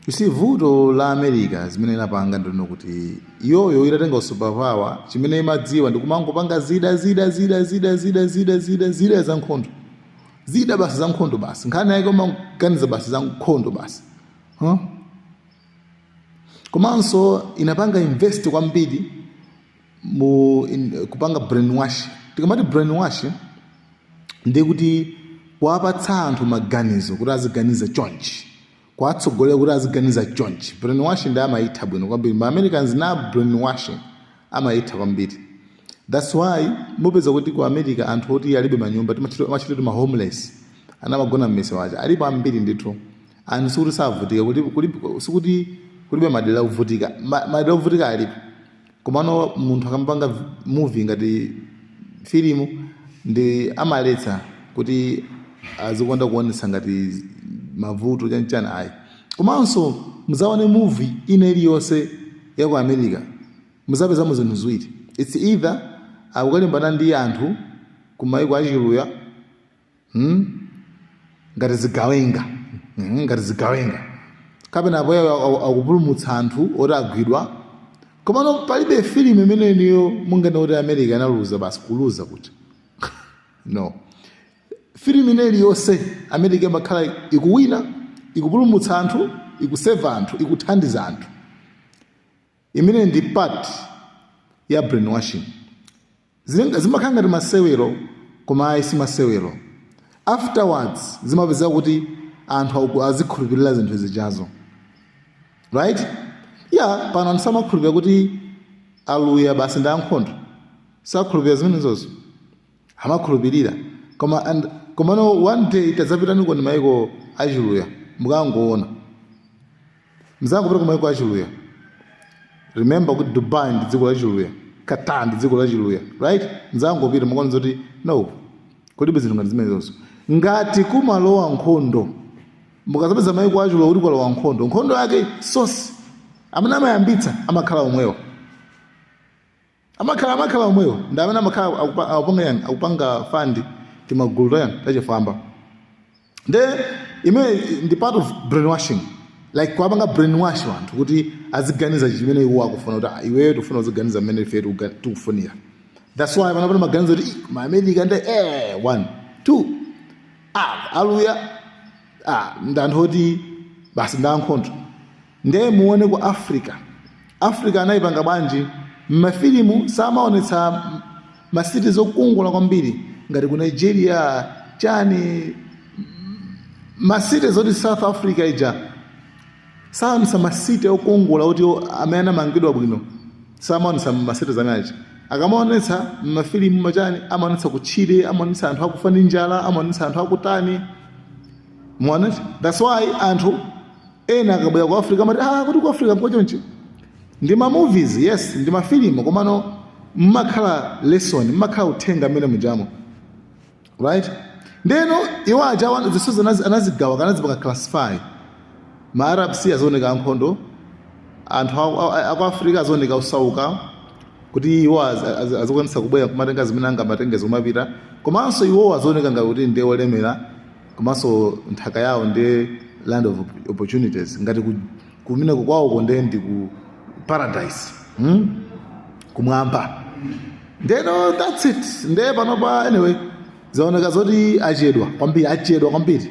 You see, vuto la America zimene inapanga ndino kuti iyoyo itatenga superpower chimene imadziwa ndi kumangopanga zida za nkhondo. Zida basi za nkhondo basi. Nkhani yake kumaganiza basi za nkhondo basi. Komanso inapanga invest kwambiri kupanga brainwash. Tikamati brainwash ndi kuti kuwapatsa anthu maganizo kuti aziganiza chonchi. Kwatsogolera kuti aziganiza chonchi. Brainwashing ndi amayitha bwino kwambiri. Ma Americans na brainwashing amayitha kwambiri. That's why mupeza kuti ku America anthu oti alibe manyumba timachitira ma homeless anamagona mmese wacha alipo ambiri ndithu. Anthu sikuti savutika sikuti kulibe madera ovutika. Madera ovutika alipo. Komano munthu akampanga movie ngati filimu ndi amaletsa kuti azikonda kuonesa ngati mavuto chanchana ayi. Komanso muzaone movie ina iliyonse ya ku America muzapeza zinthu ziwiri. It's either akukalimbana ndi anthu kumayiko achiluya ngati zigawenga kapena apo akupulumutsa anthu oti agwidwa. Komano palibe filimu imene niyo mungane kuti America inaluza basi kuluza kuti no. Filimu ina iliyonse America imakhala ikuwina, ikupulumutsa anthu, ikuseva anthu, ikuthandiza anthu. Imene ndi part ya brainwashing. Zimakhala ngati masewero koma ayisi masewero. Afterwards zimapeza kuti anthu azikhulupirira zinthu zijazo. Right? Yeah, pano anthu samakhulupirira kuti aluya basi ndi ankhondo. Sakhulupirira zimenezozo. Amakhulupirira. Komano one day tazapitani ku mayiko achiluya mukangoona. Muzakupita ku mayiko achiluya. Remember kuti Dubai ndi dziko la chiluya. Qatar ndi dziko la chiluya. Right? Muzangopita mukuona kuti no. Kulibe zinthu ngati zimenezozo. Ngati kumalowa nkhondo. Mukazapeza mayiko achiluya kuti kwalowa nkhondo. Nkhondo yake source amene amayambitsa amakhala omwewo. Amakhala omwewo. Ndi amene amakhala akupanga fund timagulu tachifamba. Ndi part of brainwashing. Like kwapanga brainwash wanthu kuti aziganiza chimene iwo akufuna kuti iweyo tufuna uziganiza mmene ife tikufunira. That's why panapano maganizo kuti ma America ndi 1 2 aluya ndi anthu oti basi ndi ankhondo. Ndiye muone ku Africa anayipanga bwanji mmafilimu samaonetsa masiti zokungola kwambiri ngati ku Nigeria chani masiti zoti South Africa ija saonetsa masiti okungola oti amene amangidwa bwino samaonetsa masiti zanaji. Akamaonetsa mmafilimu machani amaonetsa kutchire, amaonetsa anthu akufa ndi njala, amaonetsa anthu akutani. Muone? That's why anthu ena akabwera ku Africa amati kuti ku Africa nkochonchi. Ndi ma movies, yes, ndi mafilimu komano mmakhala lesson, mmakhala uthenga amene mujamo. Right? Ndeno iwo aja zisuzo anazigawa kanazipaka classify. Ma Arabs azooneka ankhondo, anthu aku Africa azooneka usauka kuti iwo azokwanisa kubwera kumatenga zimene angamatengeza kumapita. Komanso iwo azooneka ngati kuti ndi olemera, komanso nthaka yawo ndi land of opportunities ngati kumina kwawo ndi ku paradise. Kumwamba. Ndeno that's it. Nde panopa anyway zaoneka zoti achedwa kwambiri.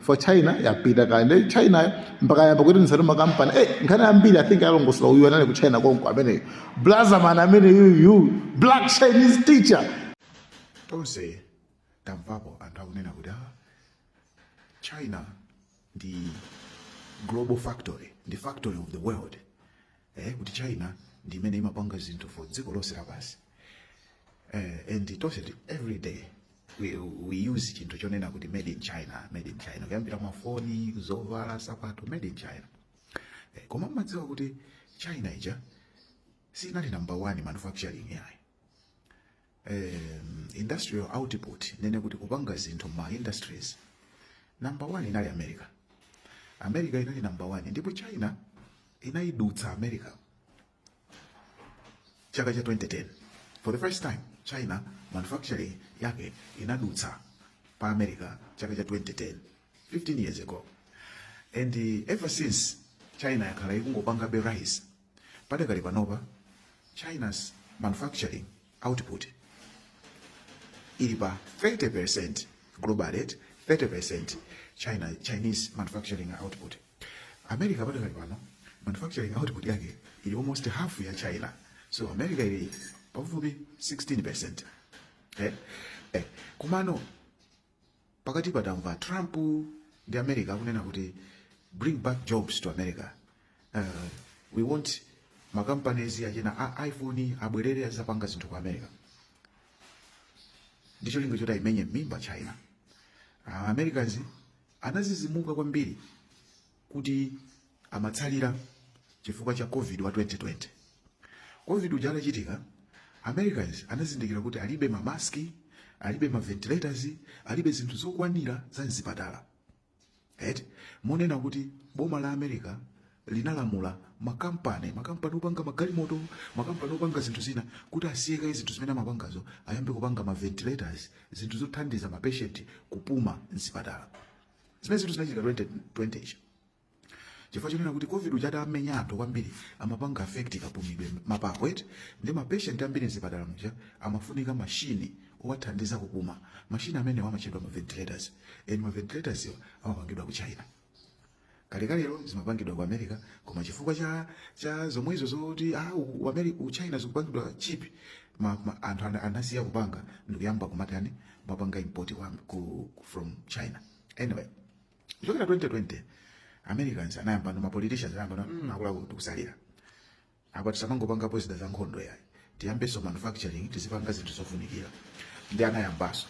For China yapita kale China mpaka yamba kuti nsatu makampani nkhani ambiri I think alongoswa uyu anali ku China konko amene blaza man amene you black Chinese teacher. Tonse tamvapo anthu akunena kuti China ndi global factory, the factory of the world. Kuti China ndi imene imapanga zinthu for dziko lonse lapansi. And tonse every day we use chinthu chonena kuti made in China. Kuyambira mafoni, zovala, sapato, made in China. Koma madziwa kuti China ija sinali number 1 manufacturing yayi. Industrial output nene kuti kupanga zinthu ma industries number 1 inali America inali number 1 ndipo China inaidutsa America chaka cha 2010. For the first time China manufacturing yake inadutsa pa America chaka cha 2010, 15 years ago. And ever since China yakhala ikungopanga be rice. Padakali panopa China's manufacturing output ili pa 30% global rate, 30% Chinese manufacturing output. America padakali pano manufacturing output yake ili almost half ya China. So America ili pafupi 16%. Kumano pakati patamva Trump ndi America akunena kuti bring back jobs to America. We want makampanies achina iPhone abwerere azapanga zinthu ku America. Ndicho lingo choti imenye mimba China. Americans anazizimuka kwambiri kuti amatsalira chifukwa cha COVID wa 2020. COVID ujala chitika, Americans anazindikira kuti alibe mamaski, alibe ma ventilators, alibe zinthu zokwanira za mzipatala. Monena kuti boma la America linalamula makampani opanga magalimoto, makampani opanga zinthu zina kuti asiyeka zinthu zimene amapangazo ayambe kupanga ma ventilators, zinthu zothandiza ma patient kupuma mzipatala. Zimene zinthu zinachitika 2020. Chifukwa chonena kuti COVID uchata amenyato kwambiri amapanga affect kapumidwe mapafu ndi ma patient ambiri mzipatala muja amafunika machine owathandiza kupuma. Machine amene amachedwa ma ventilators. Ma ventilators yo amapangidwa ku China. Kalekale zimapangidwa ku America, koma chifukwa cha zomwezo zoti China zikupangidwa cheap, anthu anasiya kupanga ndikuyamba kumatani mapanga import from China. Anyway, chokera 2020 Americans anayamba no politicians anayamba akula kusalira. Apa tisamangopanga posida za nkhondo yayi. Tiyambeso manufacturing tizipanga zinthu zofunikira. Ndi anayambaso.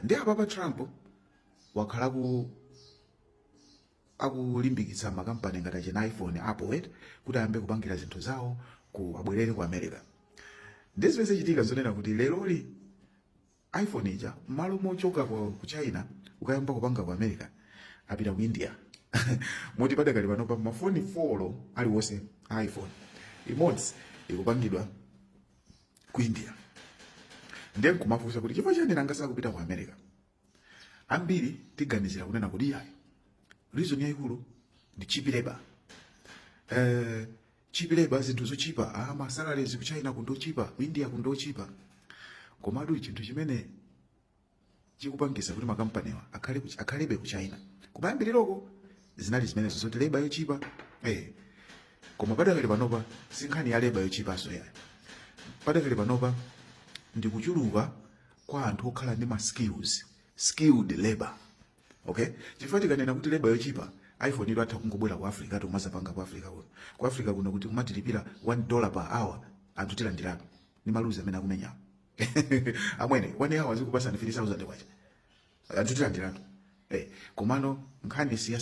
Ndi apa Trump wakhala akulimbikitsa makampani ngati cha iPhone, Apple kuti ayambe kupangira zinthu zawo abwerere ku America. Ndizipeze chitika zonena kuti leroli iPhone ija malo mochoka ku China ukayamba kupanga ku America apita ku India. Moti padakali panopa mafoni 4 aliwonse iPhone imodzi ikupangidwa ku India. Ndiye kumafusa kuti chifukwa chani nangasa kupita ku America. Ambiri tiganizira kunena kuti yayi reason yaikulu ndi cheap labor. Cheap labor zinthu zochipa, ma salaries ku China kundo chipa, ku India kundo chipa. Komatu chinthu chimene chikupangisa kuti makampaniwa akhalebe ku China. Kumayambiriroko zinali zimene zoti labor yochipa. Koma padakali panopa sinkhani ya labor yochipa so yayi. Padakali panopa ndi kuchuluka kwa anthu okhala ndi ma skilled labor. Okay? Chifukwa tikanena kuti labor yochipa, iPhone ilo atha kungobwera ku Africa tomazapanga ku Africa kuno. Ku Africa kuno kuti kumatilipira $1 per hour anthu tilandirako. Ni maluzi amene akumenya. Amwene 1 hour zikupasa 3,000 kwacha. Anthu tilandirako. Komano nkhani siya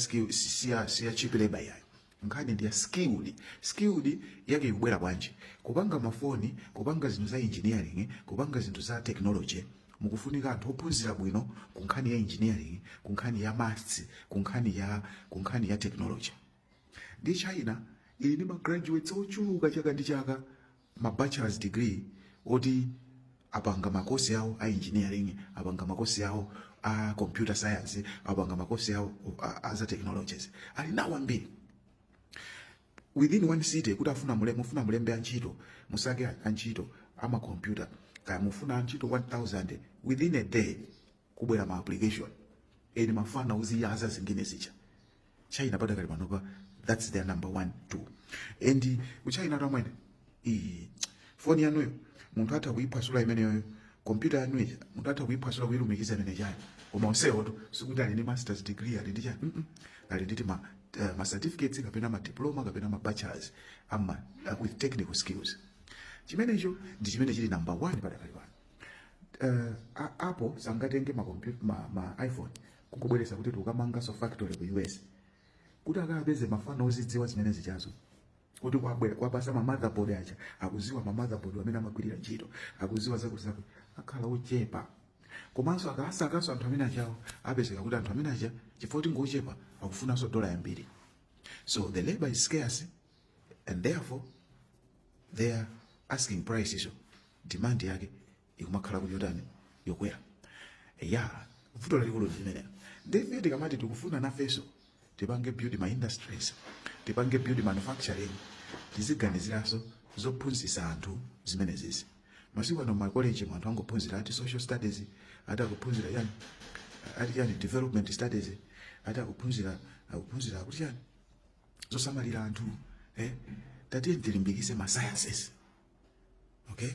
cheap labor yayi. Nkhani ndi ya skilled yake ikubwera bwanji. Kupanga mafoni, kupanga zinthu za engineering, kupanga zinthu za technology. Mukufunika anthu ophunzira bwino ku nkhani ya engineering, ku nkhani ya maths, ku nkhani ya technology. Ndi China ili ndi ma graduates ochuluka chaka ndi chaka, ma bachelor's degree oti apanga makosi yawo a engineering, apanga makosi yawo a computer science, apanga makosi yawo za technologies. Ali nawo ambiri. Within one city kuti mufuna mulembe antchito, musake antchito ama computer, kaya mufuna antchito 1,000 within a day kubwera ma application. Mafana uziyaza zingine zicha. China padakali panopa, that's their number 1, 2. And China ramwene phone yanuyo munthu atha kuyiphwasula imeneyo, computer yanuyo munthu atha kuyiphwasula kuyilumikiza imene chani. Koma onsewo sikuti ali ndi master's degree ali ndi chani. Ali ndi ma certificates kapena ma diploma kapena ma bachelors with technical skills. Chimenecho ndi chimene chili number 1 padakali pano. Apple sangatenge ma iPhone kukubweresa kuti tukamanga so factory ku US. Kuti akapeze mafano ozidziwa zimene zichazo. Kuti kwapasa ma motherboard acha, akuziwa ma motherboard amene amagwirira ntchito, akuziwa zakuzaku, akhala ochepa. Komanso akaso anthu amene achawo apezeka kuti anthu amene acha chifukwa kuti ngochepa akufunanso dola yambiri. So the labor is scarce and therefore their asking price iso demand yake ikumakhala kuti yotani yokwera. Vuto lalikulu limene. Ndife tikamati tikufuna nafeso tipange build my industries, tipange build manufacturing, tiziganiziranso zophunzitsa anthu zimenezi. Masiku ano ma college anthu angophunzira ati social studies, ati akuphunzira yani development studies, ati akuphunzira kuti yani zosamalira anthu, tatiye tilimbikise ma sciences. Okay,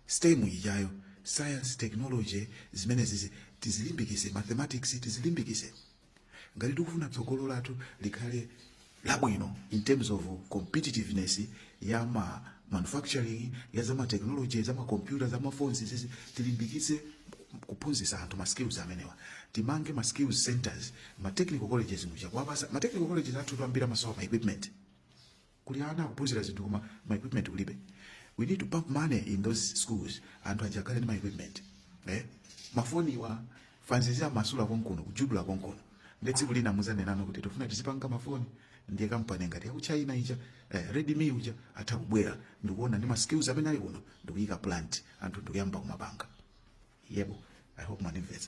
STEM ijayo, science, technology, zimenezi tizilimbikise, mathematics tizilimbikise. Ngati tikufuna tsogolo lathu likhale labwino in terms of competitiveness ya manufacturing, ya zama technology, zama computer, zama phones, tilimbikise kuphunzitsa anthu ma skills amenewa. Timange ma skills centers, ma technical colleges muja kwapasa, ma technical colleges athu tuambira masowa ma equipment. Kuli ana kuphunzira zinthu koma ma equipment kulibe. We need to pump money in those schools and ajakale ni my equipment. Mafoni wa fanzizia masula konkono, kujudula konkono. Ndetsi kulina muzane nano kuti tufuna tizipanga mafoni ndiye kampani ngati ya China ija Redmi uja atakubwera ndikuona ndi ma skills amene ali kuno ndikuyika plant anthu ndikuyamba kumapanga. Yebo, I hope man invest.